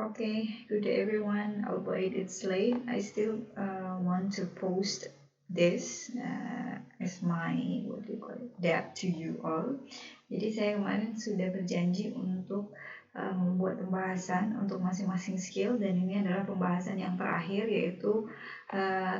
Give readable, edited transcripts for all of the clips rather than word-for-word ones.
Okay, good day everyone. Albeit it's late, I still want to post this as my what do you call it, debt to you all. Jadi saya kemarin sudah berjanji untuk membuat pembahasan untuk masing-masing skill dan ini adalah pembahasan yang terakhir yaitu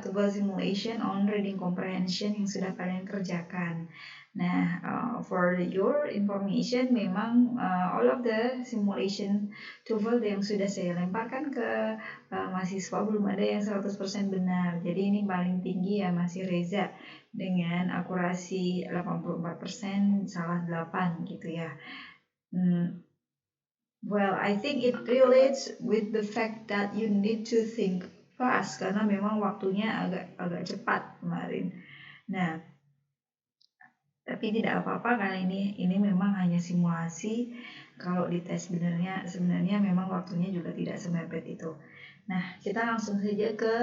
tugas simulation on reading comprehension yang sudah kalian kerjakan. Nah, for your information, memang all of the simulation TOEFL yang sudah saya lemparkan ke mahasiswa belum ada yang 100% benar. Jadi ini paling tinggi ya masih Reza dengan akurasi 84%, salah 8 gitu ya. Well, I think it relates with the fact that you need to think fast karena memang waktunya agak cepat kemarin. Nah, tapi tidak apa-apa karena ini memang hanya simulasi. Kalau dites sebenarnya memang waktunya juga tidak semepet itu. Nah, kita langsung saja ke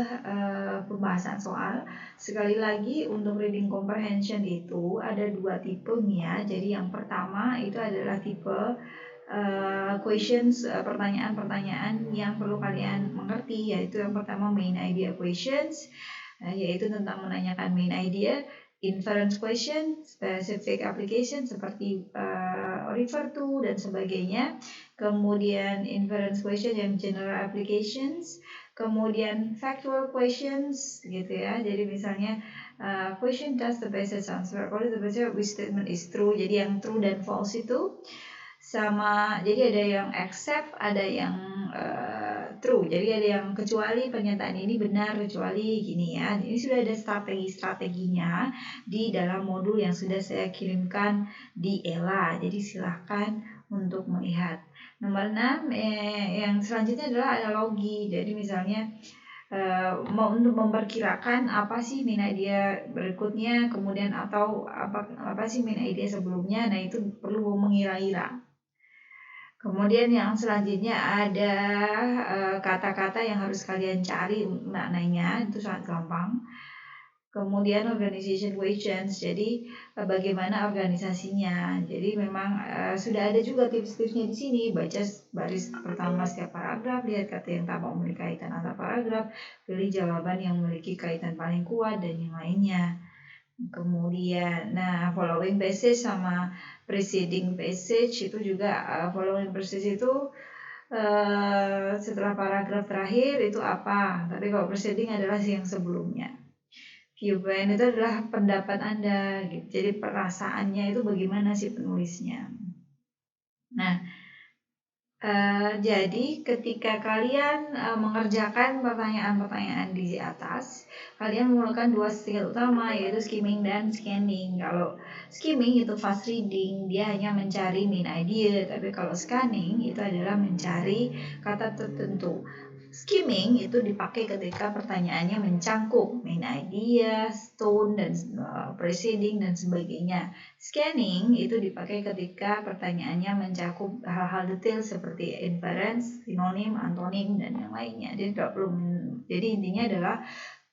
pembahasan soal. Sekali lagi untuk reading comprehension itu ada dua tipe nih ya. Jadi yang pertama itu adalah tipe questions, pertanyaan-pertanyaan yang perlu kalian mengerti, yaitu yang pertama main idea questions, yaitu tentang menanyakan main idea. Inference question, specific application seperti refer to dan sebagainya. Kemudian inference question yang general applications. Kemudian factual questions gitu ya. Jadi misalnya question does the basis answer, what is the basis which statement is true. Jadi yang true dan false itu sama, jadi ada yang accept, ada yang true. Jadi ada yang kecuali pernyataan ini benar, kecuali gini ya. Ini sudah ada strategi-strateginya di dalam modul yang sudah saya kirimkan di ELA. Jadi silahkan untuk melihat. Nomor 6 yang selanjutnya adalah analogi. Jadi misalnya untuk memperkirakan apa sih main idea berikutnya, kemudian atau apa sih main idea sebelumnya. Nah itu perlu mengira-ira. Kemudian yang selanjutnya ada kata-kata yang harus kalian cari maknanya, itu sangat gampang. Kemudian organization questions, jadi bagaimana organisasinya. Jadi memang sudah ada juga tips-tipsnya di sini. Baca baris pertama setiap paragraf, lihat kata yang tak memiliki kaitan antar paragraf, pilih jawaban yang memiliki kaitan paling kuat dan yang lainnya. Kemudian, nah following passage sama preceding passage itu juga following passage itu setelah paragraf terakhir itu apa, tapi kalau preceding adalah yang sebelumnya. Viewpoint itu adalah pendapat Anda, gitu. Jadi perasaannya itu bagaimana sih penulisnya. Nah, jadi ketika kalian mengerjakan pertanyaan-pertanyaan di atas, kalian memerlukan dua skill utama yaitu skimming dan scanning. Kalau skimming itu fast reading, dia hanya mencari main idea, tapi kalau scanning itu adalah mencari kata tertentu. Skimming itu dipakai ketika pertanyaannya mencangkup main idea, tone, dan preceding dan sebagainya. Scanning itu dipakai ketika pertanyaannya mencakup hal-hal detail seperti inference, sinonim, antonim, dan yang lainnya. Jadi intinya adalah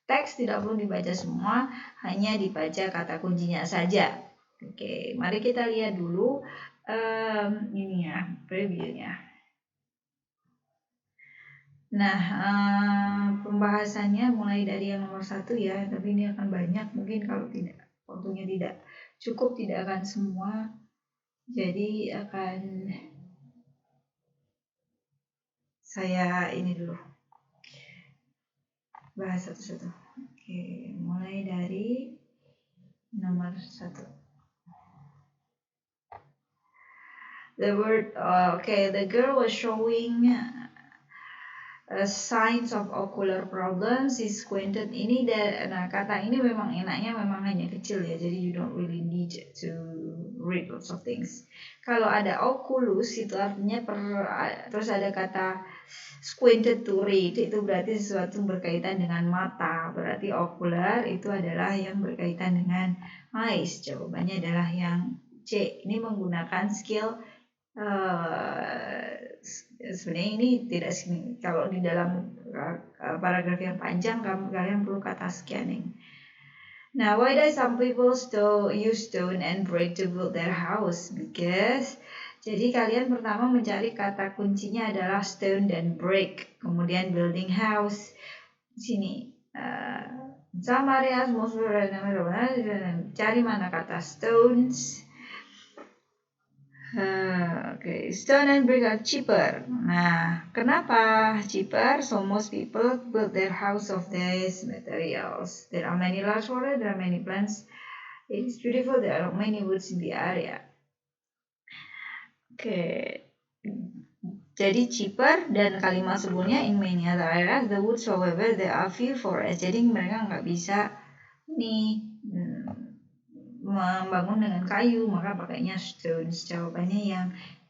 teks tidak perlu dibaca semua, hanya dibaca kata kuncinya saja. Oke, mari kita lihat dulu ini ya, previewnya. Nah, pembahasannya mulai dari yang nomor 1 ya, tapi ini akan banyak, mungkin kalau tidak waktunya tidak cukup, tidak akan semua, jadi akan saya ini dulu bahas satu-satu. Oke, mulai dari nomor 1. The word, the girl was showing signs of ocular problems is squinted. Ini nah kata ini memang enaknya memang hanya kecil ya, jadi you don't really need to read lots of things. Kalau ada oculus itu artinya terus ada kata squinted to read, itu berarti sesuatu berkaitan dengan mata. Berarti ocular itu adalah yang berkaitan dengan eyes. Jawabannya adalah yang C. Ini menggunakan skill sebenarnya ini tidak kalau di dalam paragraf yang panjang kalian perlu kata scanning. Now, why do some people use stone and brick to build their house? Because Jadi kalian pertama mencari kata kuncinya adalah stone dan brick, kemudian building house. Di sini some areas most cari mana kata stones. Okay, stone and brick are cheaper. Nah, kenapa cheaper? So most people build their house of these materials. There are many large forests, there are many plants. It is beautiful. There are many woods in the area. Oke, jadi cheaper dan kalimat sebelumnya in many other areas the woods however there are few forests. Jadi mereka nggak bisa membangun dengan kayu, maka pakainya stones. Jawabannya yang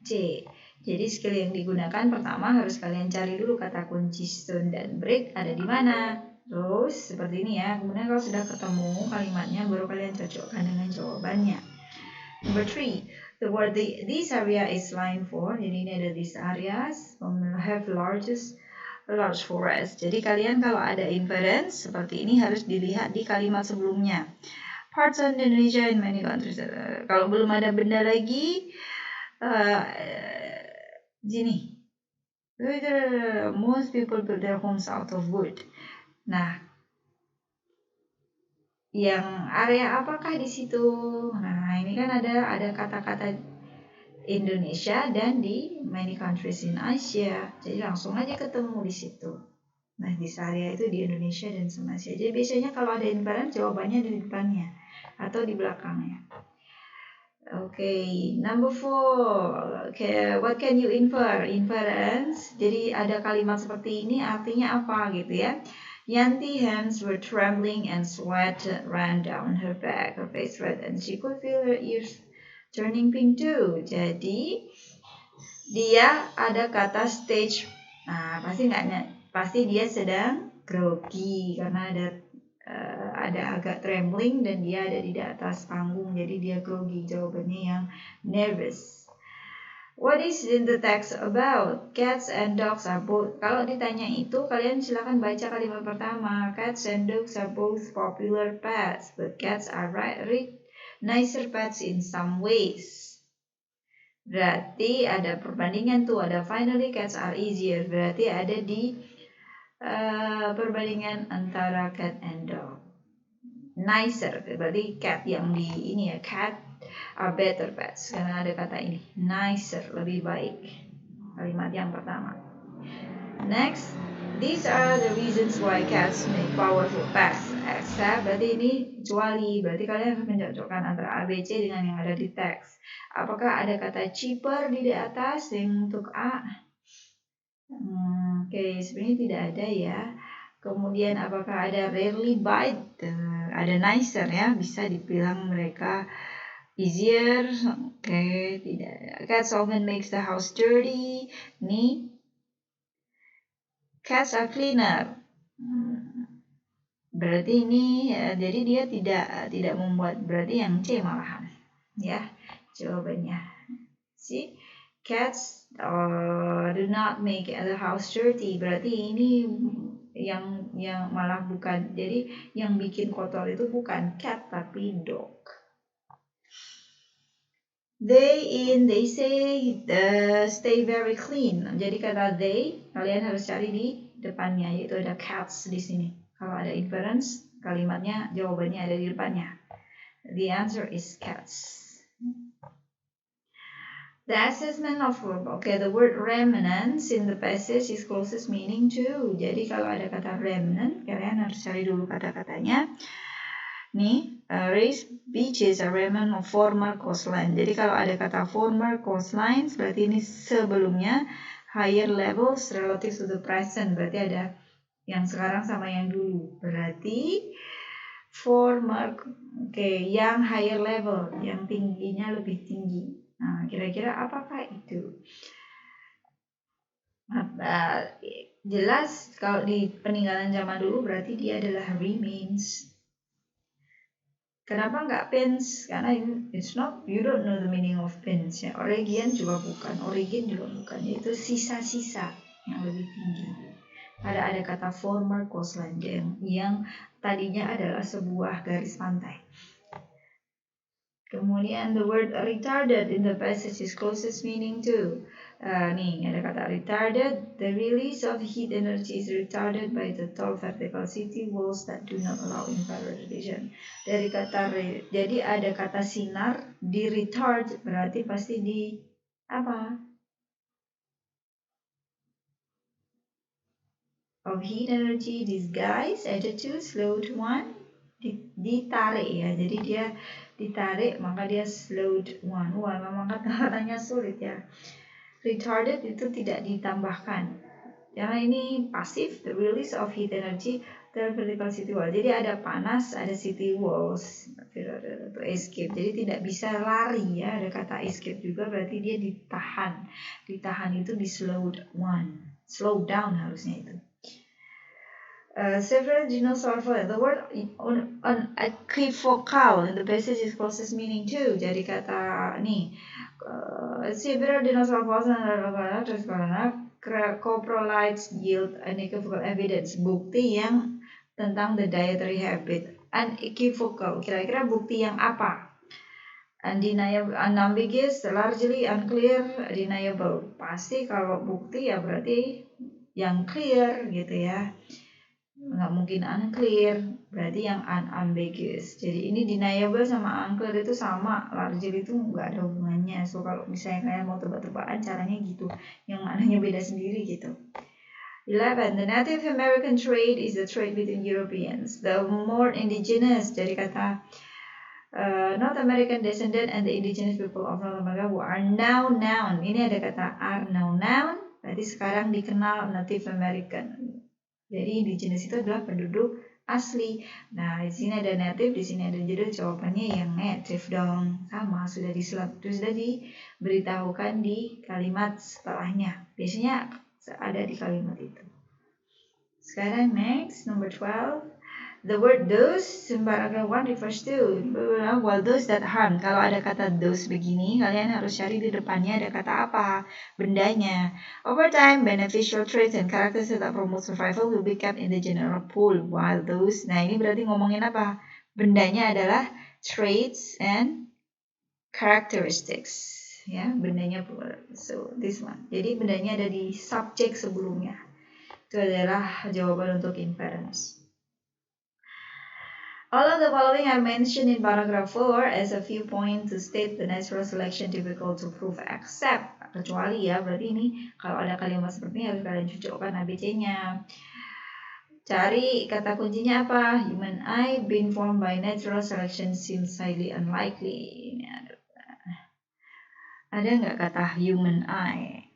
C. Jadi skill yang digunakan pertama harus kalian cari dulu kata kunci stone dan brick ada di mana. Terus seperti ini ya. Kemudian kalau sudah ketemu kalimatnya baru kalian cocokkan dengan jawabannya. Number 3. The word this area is line for. Jadi ini ada these areas have large forest. Jadi kalian kalau ada inference seperti ini harus dilihat di kalimat sebelumnya. Parts of Indonesia in many countries. Kalau belum ada benda lagi, gini. Most people build their homes out of wood. Nah, yang area apakah di situ? Nah, ini kan ada kata-kata Indonesia dan di many countries in Asia. Jadi langsung aja ketemu di situ. Nah, di area itu di Indonesia dan sama Asia. Jadi biasanya kalau ada inference jawabannya di depannya atau di belakangnya. Okay, number 4. Okay, what can you infer? Inference. Jadi ada kalimat seperti ini artinya apa gitu ya? Yanti hands were trembling and sweat ran down her back. Her face red and she could feel her ears turning pink too. Jadi dia ada kata stage. Nah, pasti dia sedang grogi karena ada agak trembling dan dia ada di atas panggung. Jadi dia grogi. Jawabannya yang nervous. What is in the text about? Cats and dogs are both. Kalau ditanya itu, kalian silakan baca kalimat pertama. Cats and dogs are both popular pets, but cats are nicer pets in some ways. Berarti ada perbandingan tuh, ada finally cats are easier. Berarti ada di perbandingan antara cat and dog. Nicer, berarti cat yang di ini ya, cat are better pets karena ada kata ini nicer, lebih baik. Kalimat yang pertama. Next, these are the reasons why cats make powerful pets. Except berarti ini kecuali, berarti kalian harus mencocokkan antara A, B, C dengan yang ada di teks. Apakah ada kata cheaper di atas yang untuk A? Oke, sebenarnya tidak ada ya. Kemudian apakah ada rarely bite? Ada nicer ya, bisa dibilang mereka easier. Oke, tidak. Cats often makes the house dirty. Nih, cats are cleaner. Berarti ini jadi dia tidak membuat, berarti yang C malahan. Ya, jawabannya. See, cats do not make the house dirty. Berarti ini yang malah bukan. Jadi yang bikin kotor itu bukan cat tapi dog. They say stay very clean. Jadi kata they kalian harus cari di depannya, yaitu ada cats di sini. Kalau ada inference, kalimatnya jawabannya ada di depannya. The answer is cats. The assessment of verb. Okay, the word remnants in the passage is closest meaning to. Jadi kalau ada kata remnant, kalian harus cari dulu kata-katanya. Nih, raised beaches are remnant of former coastline. Jadi kalau ada kata former coastlines, berarti ini sebelumnya higher levels relative to the present. Berarti ada yang sekarang sama yang dulu. Berarti former, yang higher level, yang tingginya lebih tinggi. Nah, kira-kira apakah itu? Jelas kalau di peninggalan zaman dulu berarti dia adalah remains. Kenapa nggak pins? Karena it's not, you don't know the meaning of pins ya. Origin juga bukan, yaitu sisa-sisa yang lebih tinggi. Ada kata former coastline yang tadinya adalah sebuah garis pantai. Kemudian the word retarded in the passage is closest meaning to. Nih ada kata retarded. The release of heat energy is retarded by the tall vertical city walls that do not allow infrared radiation. Dari kata jadi ada kata sinar di retard berarti pasti di apa? Of heat energy disguise attitude slowed one ditarik ya, jadi dia ditarik maka dia slowed one. Wah memang kata-katanya sulit ya. Retarded itu tidak ditambahkan karena ini pasif, the release of heat energy dari vertical city wall. Jadi ada panas, ada city walls to escape, jadi tidak bisa lari ya. Ada kata escape juga berarti dia ditahan. Ditahan itu di slowed one, slow down harusnya itu. Several dinosaurs, the word equivocal in the passage is closest meaning to. Jadi kata nih, several dinosaur fossils terus karena coprolites yield unequivocal evidence, bukti yang tentang the dietary habit. Unequivocal, kira-kira bukti yang apa? Undeniable, unambiguous, largely unclear, deniable. Pasti kalau bukti ya berarti yang clear gitu ya. Nggak mungkin unclear, berarti yang unambiguous. Jadi ini deniable sama unclear itu sama, largely itu nggak ada hubungannya. So kalau misalnya kalian mau tebak-tebakan caranya gitu, yang maknanya beda sendiri gitu. 11. The Native American trade is the trade between Europeans. The more indigenous, dari kata North American descendant and the indigenous people of North America who are now known. Ini ada kata are now known, berarti sekarang dikenal Native American. Jadi indigenous itu adalah penduduk asli. Nah, di sini ada native, di sini ada judul, jawabannya yang native dong. Sama, sudah diberitahukan di kalimat setelahnya. Biasanya ada di kalimat itu. Sekarang next, number 12. The word those in paragraph 1 refers to, well, those that harm. Kalau ada kata those begini, kalian harus cari di depannya ada kata apa, bendanya. Over time, beneficial traits and characters that promote survival will be kept in the general pool, while those, nah ini berarti ngomongin apa? Bendanya adalah traits and characteristics. Ya, bendanya plural. So, this one. Jadi bendanya ada di subjek sebelumnya. Itu adalah jawaban untuk inference. All of the following are mentioned in paragraph 4 as a viewpoint to state the natural selection difficult to prove except, kecuali ya, berarti ini kalau ada kalimat seperti ini harus kalian cocokkan ABC-nya. Cari kata kuncinya apa? Human eye being formed by natural selection seems highly unlikely. Ini ada nggak kata human eye?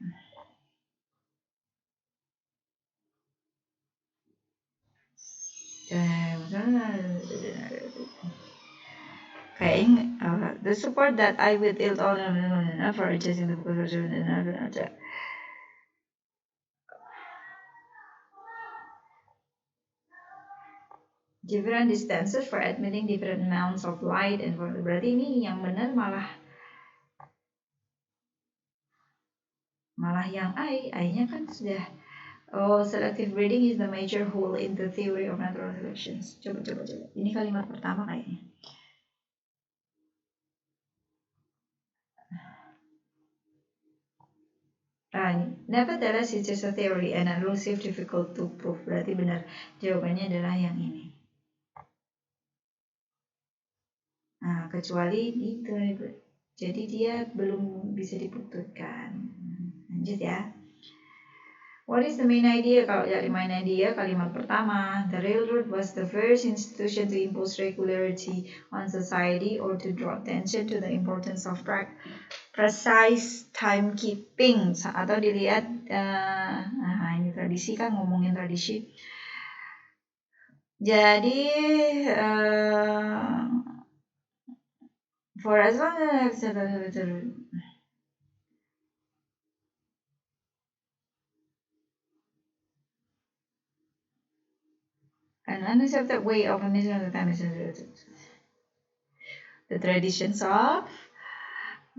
Kayaknya the support that I will ill all for adjusting the different distances for admitting different amounts of light and berarti ini yang benar malah yang I-nya kan sudah. Oh, selective breeding is the major hole in the theory of natural selections. Coba. Ini kalimat pertama kayaknya. Nevertheless, it's just a theory and elusive, difficult to prove. Berarti benar. Jawabannya adalah yang ini. Nah, kecuali itu. Jadi dia belum bisa dibuktikan. Lanjut ya. What is the main idea? Kalau dari main idea, kalimat pertama, the railroad was the first institution to impose regularity on society or to draw attention to the importance of precise timekeeping. Atau dilihat, nah ini tradisi kan, ngomongin tradisi. Jadi, for as long as an unaccepted way of measuring the time is the traditions of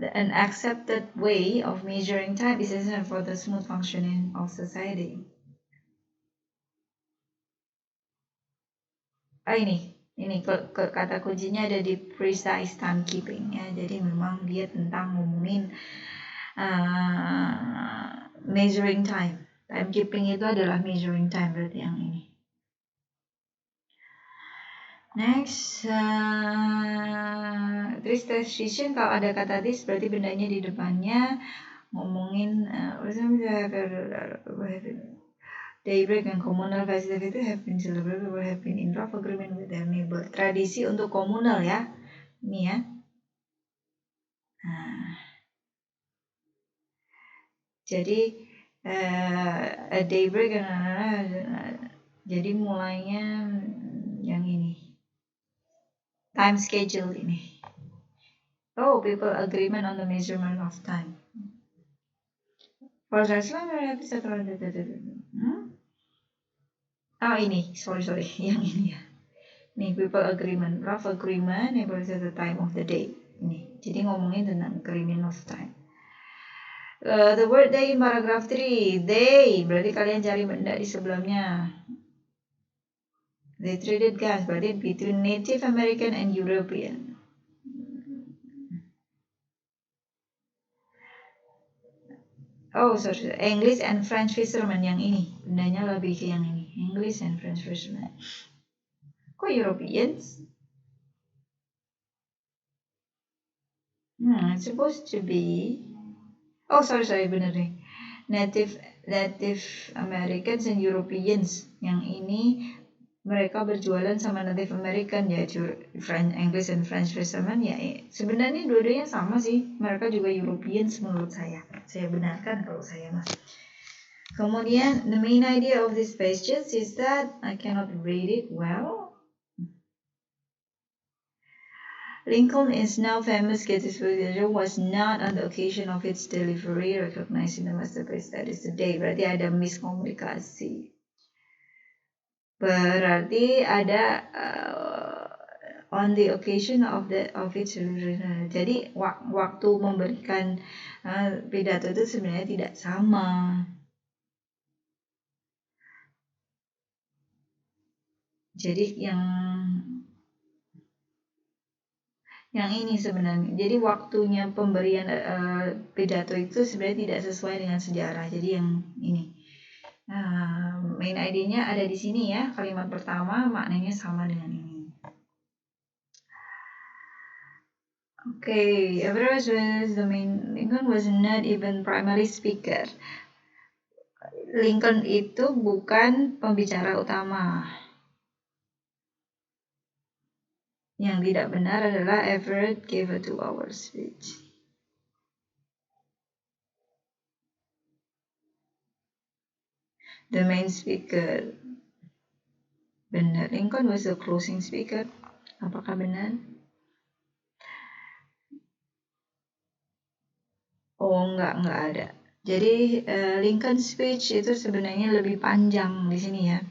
an accepted way of measuring time is essential for the smooth functioning of society. Ini Ini kata kuncinya ada di precise timekeeping ya. Jadi memang dia tentang ngomongin measuring time. Timekeeping itu adalah measuring time berarti yang ini. Next, this transition kalau ada kata this berarti bendanya di depannya ngomongin daybreak and communal festivity have been celebrated or have been in rough agreement with their neighbor. Tradisi untuk komunal ya, ini ya. Nah, jadi daybreak jadi mulainya yang ini. Time schedule ini. Oh, people agreement on the measurement of time. For Oh ini, sorry, yang ini ya. Nih, people agreement, rough agreement, about the time of the day. Ini, jadi ngomongin tentang agreement of time. The word day in paragraph 3, day, berarti kalian cari benda di sebelumnya. They traded gas, berarti between Native American and European. Oh, sorry, English and French fishermen yang ini. Bendanya lebih ke yang ini. English and French fishermen. Kok Europeans? It's supposed to be. Oh, sorry, bener nih. Native Americans and Europeans. Yang ini mereka berjualan sama Native American yaitu English and French fishermen ya. Sebenarnya dua-duanya sama sih. Mereka juga Europeans menurut saya. Saya benarkan kalau saya mas. Kemudian the main idea of this passage is that I cannot read it well. Lincoln is now famous. Gettysburg was not on the occasion of its delivery recognized in the masterpiece that is today. Berarti ada miskomunikasi. Berarti ada on the occasion of its delivery. Jadi waktu memberikan pidato itu sebenarnya tidak sama. Jadi yang ini sebenarnya. Jadi waktunya pemberian pidato itu sebenarnya tidak sesuai dengan sejarah. Jadi yang ini. Main idenya ada di sini ya. Kalimat pertama maknanya sama dengan ini. Okay, Everest was the main. Lincoln was not even primary speaker. Lincoln itu bukan pembicara utama. Yang tidak benar adalah Everett gave a 2-hour speech. The main speaker. Benar, Lincoln was the closing speaker. Apakah benar? Oh, enggak ada. Jadi Lincoln speech itu sebenarnya lebih panjang di sini ya.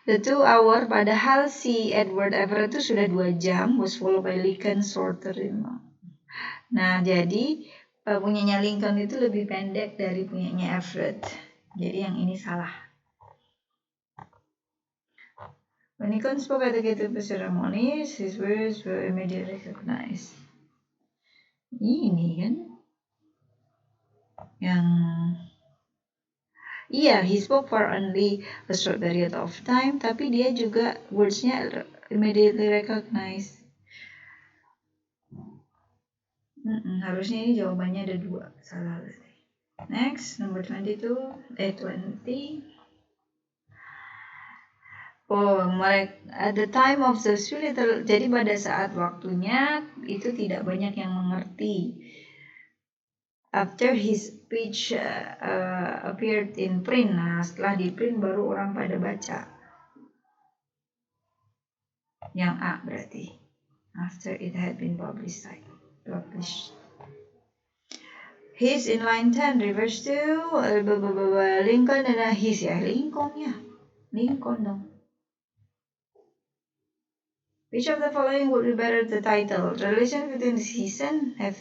The 2 hour, padahal si Edward Everett itu sudah 2 jam, was followed by Lincoln shorter remark. Nah, jadi punyanya Lincoln itu lebih pendek dari punyanya Everett. Jadi yang ini salah. When Lincoln spoke at the Gettysburg ceremony, his words were immediately recognized. Ini kan yang iya, he spoke for only a short period of time, tapi dia juga words-nya immediately recognized. Harusnya ini jawabannya ada 2, salah. Next, number 20. Oh, at the time of the speech, jadi pada saat waktunya itu tidak banyak yang mengerti. After his speech appeared in print, nah setelah di print baru orang pada baca. Yang A berarti. After it had been published. His in line 10 refers to Lincoln dan his ya. Lincoln dong. Which of the following would be better the title? The relation between the season have.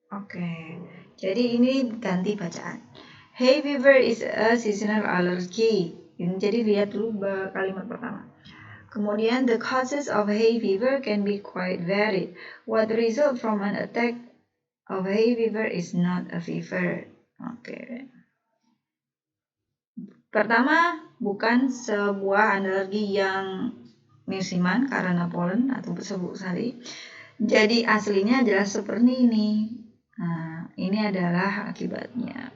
Oke, jadi ini ganti bacaan. Hay fever is a seasonal allergy. Jadi lihat dulu kalimat pertama. Kemudian, the causes of hay fever can be quite varied. What result from an attack of hay fever is not a fever. Oke. Pertama, bukan sebuah alergi yang musiman karena polen atau serbuk sari. Jadi aslinya adalah seperti ini. Nah, ini adalah akibatnya.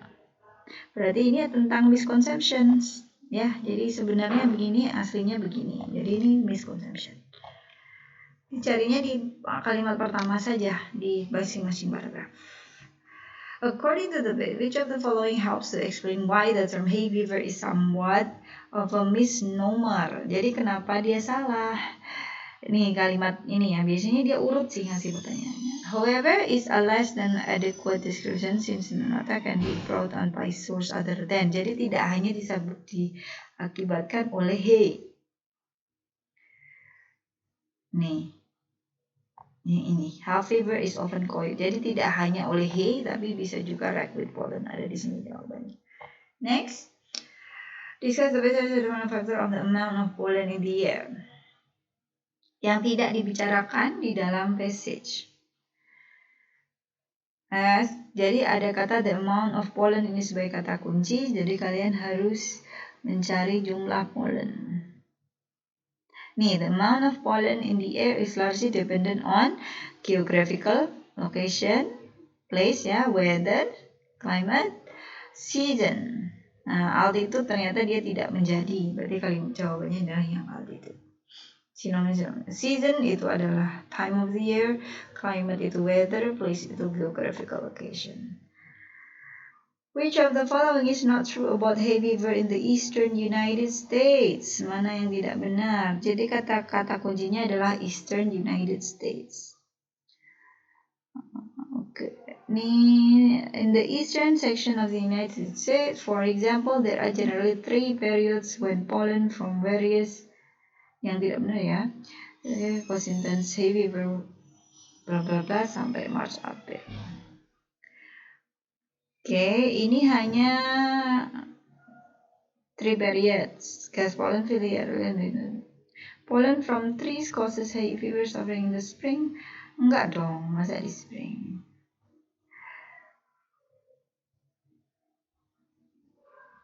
Berarti ini tentang misconceptions. Ya, jadi sebenarnya begini, aslinya begini. Jadi ini misconception. Dicarinya di kalimat pertama saja di masing-masing paragraf. According to the bit, which of the following helps to explain why the term hay fever is somewhat of a misnomer? Jadi kenapa dia salah? Ini kalimat ini ya, biasanya dia urut sih ngasih pertanyaannya. However, is a less than adequate description since the nota can be brought on by source other than. Jadi tidak hanya disebut diakibatkan oleh hay. Nih. Ini hay fever is often caused. Jadi tidak hanya oleh hay, tapi bisa juga ragweed pollen. Ada di sini jawabannya. Next, discuss the basic factor of the amount of pollen in the air. Yang tidak dibicarakan di dalam passage. Jadi ada kata the amount of pollen ini sebagai kata kunci. Jadi kalian harus mencari jumlah pollen. Nih, the amount of pollen in the air is largely dependent on geographical location, place ya, weather, climate, season. Nah, altitude ternyata dia tidak menjadi. Berarti kalimat jawabannya adalah yang altitude. Sinonim. Season itu adalah time of the year, climate itu weather, place itu geographical location. Which of the following is not true about hay fever in the eastern United States? Mana yang tidak benar? Jadi kata-kata kuncinya adalah Eastern United States. Okay. In the eastern section of the United States, for example, there are generally 3 periods when pollen from various yang tidak benar ya. Cause intense hay fever bla bla bla sampai March April. Oke, ini hanya 3 periods. Gas pollen failure. Pollen from trees causes hay fever suffering in the spring. Enggak dong, masa di spring.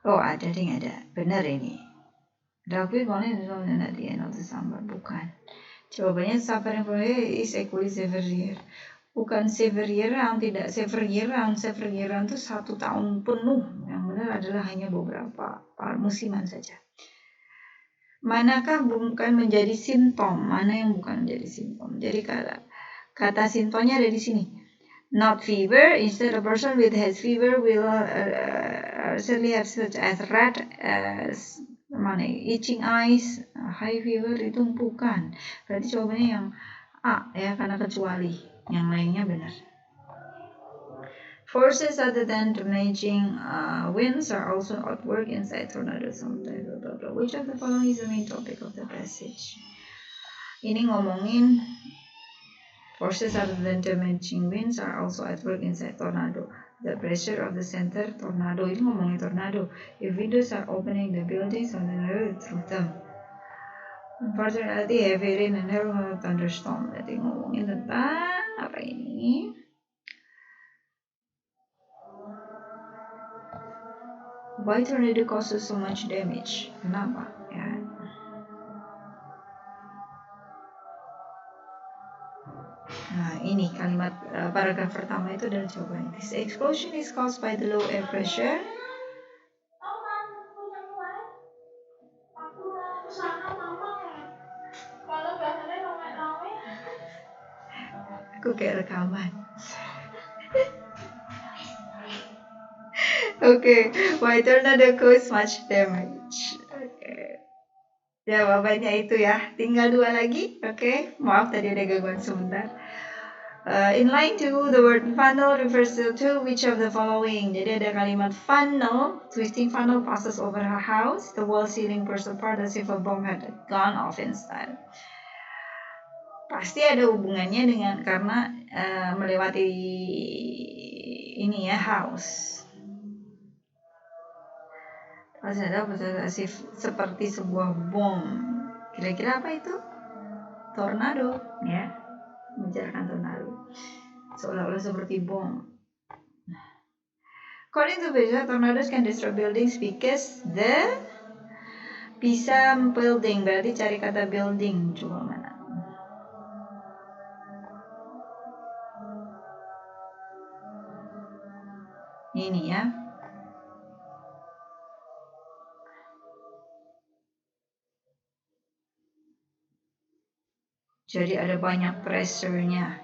Oh, ada ding, ada. Benar ini. Ragweed pollen is at the end of the summer. Bukan. Jawabannya suffering from hay is equally severe. Bukan severe year-round, tidak severe year-round. Severe year-round itu 1 tahun penuh. Yang benar adalah hanya beberapa musiman saja. Manakah bukan menjadi simptom? Mana yang bukan menjadi simptom? Jadi kata simptomnya ada di sini. Not fever. Instead, a person with has fever will certainly have such as red, itching eyes, high fever itu bukan. Berarti jawabannya yang A ya, karena kecuali. Yang lainnya benar. Forces other than damaging winds are also at work inside tornadoes sometimes. Which of the following is the main topic of the passage? Ini ngomongin forces other than damaging winds are also at work inside tornado. The pressure of the center tornado. Ini ngomongin tornado. If windows are opening the buildings on the road through them. Unfortunately, heavy rain and heavy thunderstorm. Jadi ngomongin tentang apa ini? Why tornado causes so much damage? Kenapa? Ya. Nah, ini kalimat paragraf pertama itu adalah jawabannya. This explosion is caused by the low air pressure. Aku kayak rekaman. Okay, why tornado cause much damage? Okay. Jawabannya itu ya. Tinggal 2 lagi. Okay. Maaf tadi ada gangguan sebentar. In line 2, the word funnel refers to which of the following? Jadi ada kalimat funnel. Twisting funnel passes over a house. The wall ceiling burst apart as if a bomb had gone off inside. Pasti ada hubungannya dengan karena melewati ini ya, house. Pasti ada seperti sebuah bom. Kira-kira apa itu? Tornado, ya, membicarakan tornado. Seolah-olah seperti bom. According to Bisa, tornadoes can destroy buildings because bisa building, berarti cari kata building. Coba mana? Ini ya. Jadi ada banyak pressure-nya.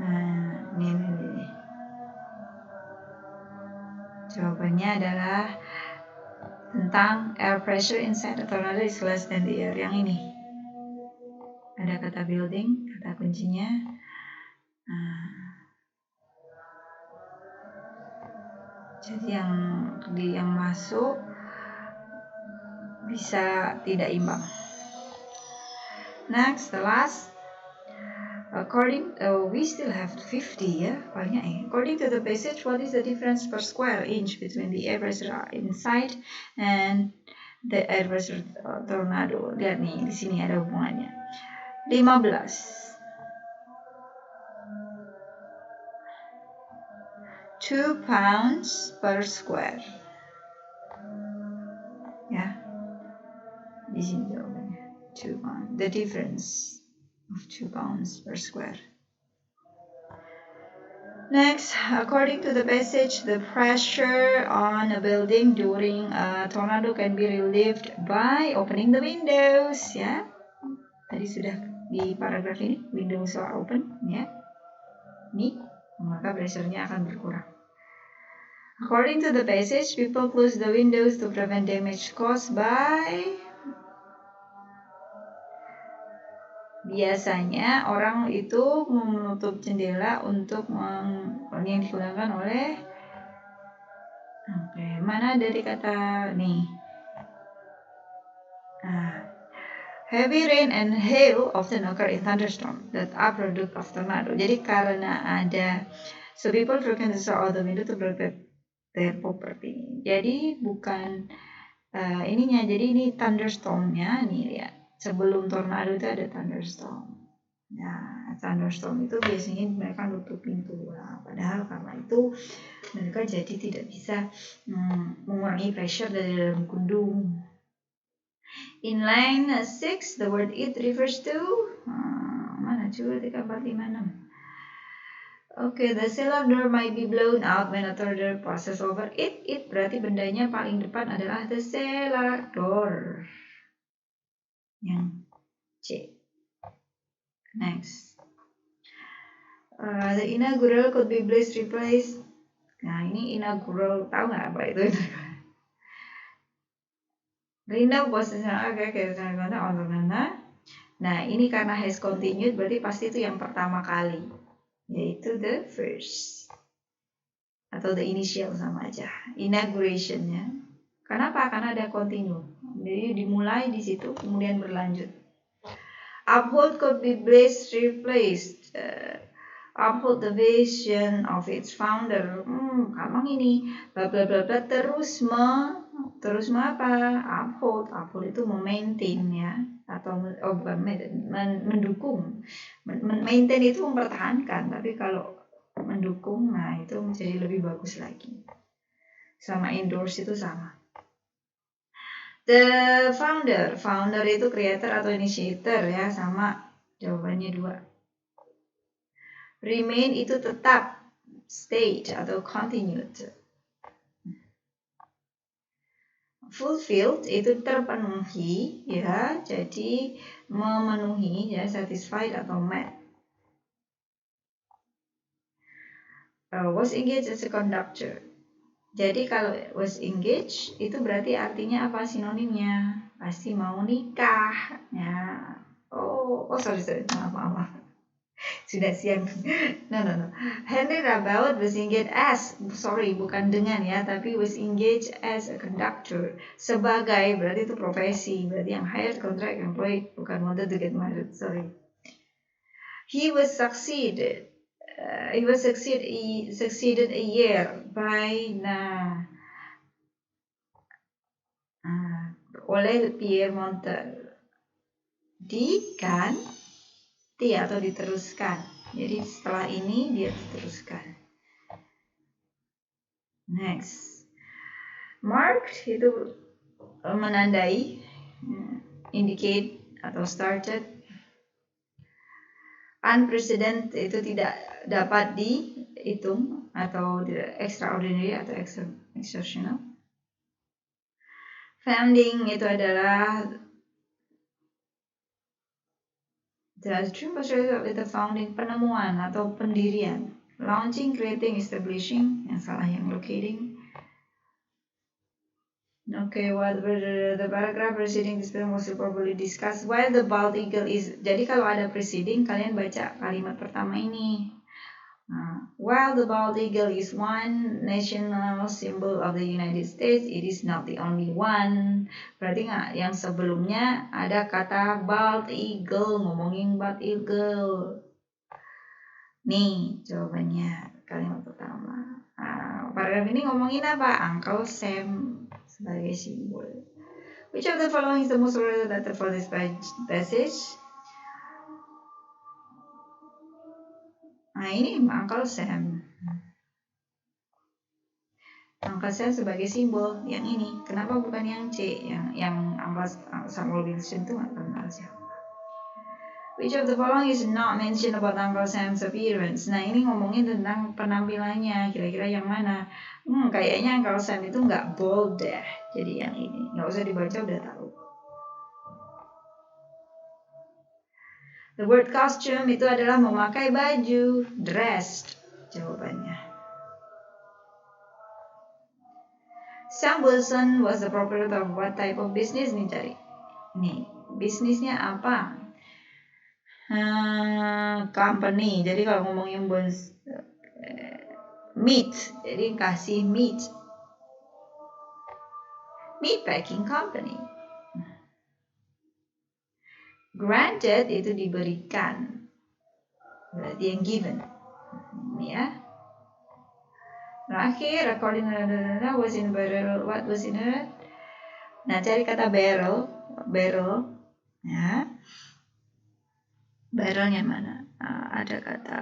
Nah, ini. Jawabannya adalah tentang air pressure inside a tornado is less than the air. Yang ini. Ada kata building, kata kuncinya. Jadi yang masuk bisa tidak imbang. Next, the last. We still have 50 ya, banyak ya. According to the passage, what is the difference per square inch between the air pressure inside and the air pressure tornado? Lihat nih, di sini ada hubungannya. 15. 2 pounds per square. Ya, di sini jawabannya. 2 pounds. The difference of 2 pounds per square. Next, according to the passage, the pressure on a building during a tornado can be relieved by opening the windows. Ya, tadi sudah di paragraf ini, windows are open. Ya, nih, maka pressure-nya akan berkurang. According to the passage, people close the windows to prevent damage caused by. Biasanya orang itu menutup jendela untuk yang digunakan oleh mana dari kata nih heavy rain and hail often occur in thunderstorm that are product of tornado. Jadi karena ada so people frequently saw out the window to protect their property. Jadi bukan ininya, jadi ini thunderstormnya nih lihat. Sebelum tornado itu ada thunderstorm. Nah, thunderstorm itu biasanya mereka nutup pintu. Nah, padahal karena itu mereka jadi tidak bisa mengurangi pressure dari dalam gedung. In line 6, the word it refers to mana 2, 3, 4, 5, 6. Okay, the cellar door might be blown out when a tornado passes over it. It berarti bendanya paling depan adalah the cellar door. Yang C. Next. The inaugural could be replaced. Nah, ini inaugural, tahu nggak apa itu? Rindau posisinya Nah, ini karena has continued berarti pasti itu yang pertama kali, yaitu the first atau the initial sama aja. Inauguration-nya. Kenapa? Karena ada continue. Jadi dimulai di situ kemudian berlanjut. Uphold could be replaced. Uphold the vision of its founder. Gampang ini. Bla bla bla bla terus apa? Uphold itu memaintain ya, atau bukan mendukung. Maintain itu mempertahankan, tapi kalau mendukung, nah itu menjadi lebih bagus lagi. Sama endorse itu sama. The founder itu creator atau initiator ya, sama jawabannya 2. Remain itu tetap, stayed atau continued. Fulfilled itu terpenuhi ya, jadi memenuhi ya, satisfied atau met. Was engaged as a conductor. Jadi kalau was engaged itu berarti artinya apa sinonimnya? Pasti mau nikah ya. Sorry, maaf. Sudah siang. No. Henry Rabaut was engaged as, bukan dengan ya, tapi was engaged as a conductor. Sebagai, berarti itu profesi, berarti yang hired contract employed, bukan wanted to get married, sorry. He succeeded a year by, oleh Pierre diganti atau diteruskan. Jadi setelah ini dia diteruskan. Next. Marked itu menandai, indicate atau started. Unprecedented itu tidak dapat dihitung atau extraordinary atau exceptional. Founding itu adalah the founding, penemuan atau pendirian. Launching, creating, establishing, yang salah yang locating. Okay, what the paragraph preceding this was probably discussed. While the bald eagle is, jadi kalau ada preceding, kalian baca kalimat pertama ini. While the bald eagle is one national symbol of the United States, it is not the only one. Berarti nggak yang sebelumnya ada kata bald eagle, ngomongin bald eagle. Nih jawabannya kalimat pertama. Paragraf ini ngomongin apa? Uncle Sam sebagai simbol. Which of the following is the most relevant data for this passage? Nah ini Uncle Sam. Uncle Sam sebagai simbol yang ini. Kenapa bukan yang C? Yang Uncle Samuel Wilson itu nggak kenal siapa. Which of the following is not mentioned about Uncle Sam's appearance? Nah ini ngomongin tentang penampilannya. Kira-kira yang mana? Kayaknya Uncle Sam itu nggak bold deh. Jadi yang ini nggak usah dibaca udah tahu. The word costume itu adalah memakai baju, dressed. Jawabannya. Sam Wilson was the proprietor of what type of business nih cari? Nih, bisnisnya apa? Company. Jadi kalau ngomongin meat, jadi kasih meat packing company. Granted itu diberikan, berarti yang given. Ini ya. Terakhir, according to was in barrel. What was in it? Nah, cari kata barrel, ya. Barrelnya mana? Ada kata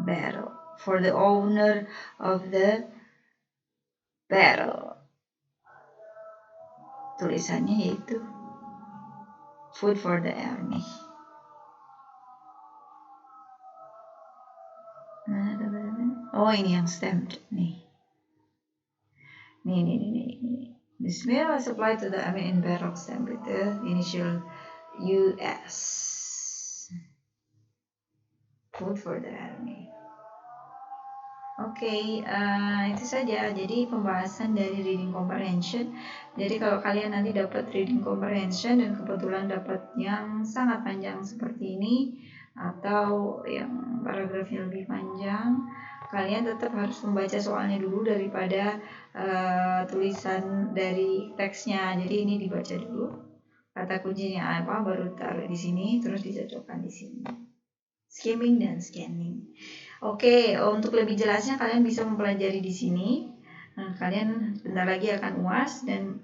barrel. For the owner of the barrel. Tulisannya yaitu food for the army. Oh ini yang stamped nih. Nih. This mail was applied to the army in barrel stamp with the initial US. Food for the army. Oke, itu saja. Jadi pembahasan dari reading comprehension. Jadi kalau kalian nanti dapat reading comprehension dan kebetulan dapat yang sangat panjang seperti ini atau yang paragrafnya lebih panjang, kalian tetap harus membaca soalnya dulu daripada tulisan dari teksnya. Jadi ini dibaca dulu. Kata kuncinya apa, baru taruh di sini, terus dicocokkan di sini. Skimming dan scanning. Oke, untuk lebih jelasnya kalian bisa mempelajari di sini. Kalian bentar lagi akan UAS dan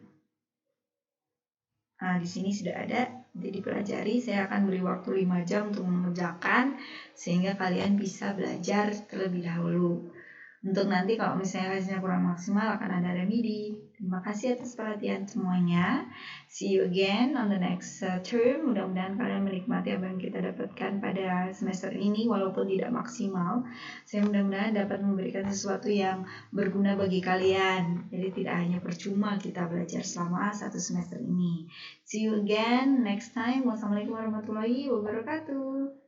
di sini sudah ada. Jadi dipelajari. Saya akan beri waktu 5 jam untuk mengerjakan sehingga kalian bisa belajar terlebih dahulu. Untuk nanti kalau misalnya hasilnya kurang maksimal akan ada remedi. Terima kasih atas perhatian semuanya. See you again on the next term. Mudah-mudahan kalian menikmati apa yang kita dapatkan pada semester ini walaupun tidak maksimal. Saya mudah-mudahan dapat memberikan sesuatu yang berguna bagi kalian. Jadi tidak hanya percuma kita belajar selama 1 semester ini. See you again next time. Wassalamualaikum warahmatullahi wabarakatuh.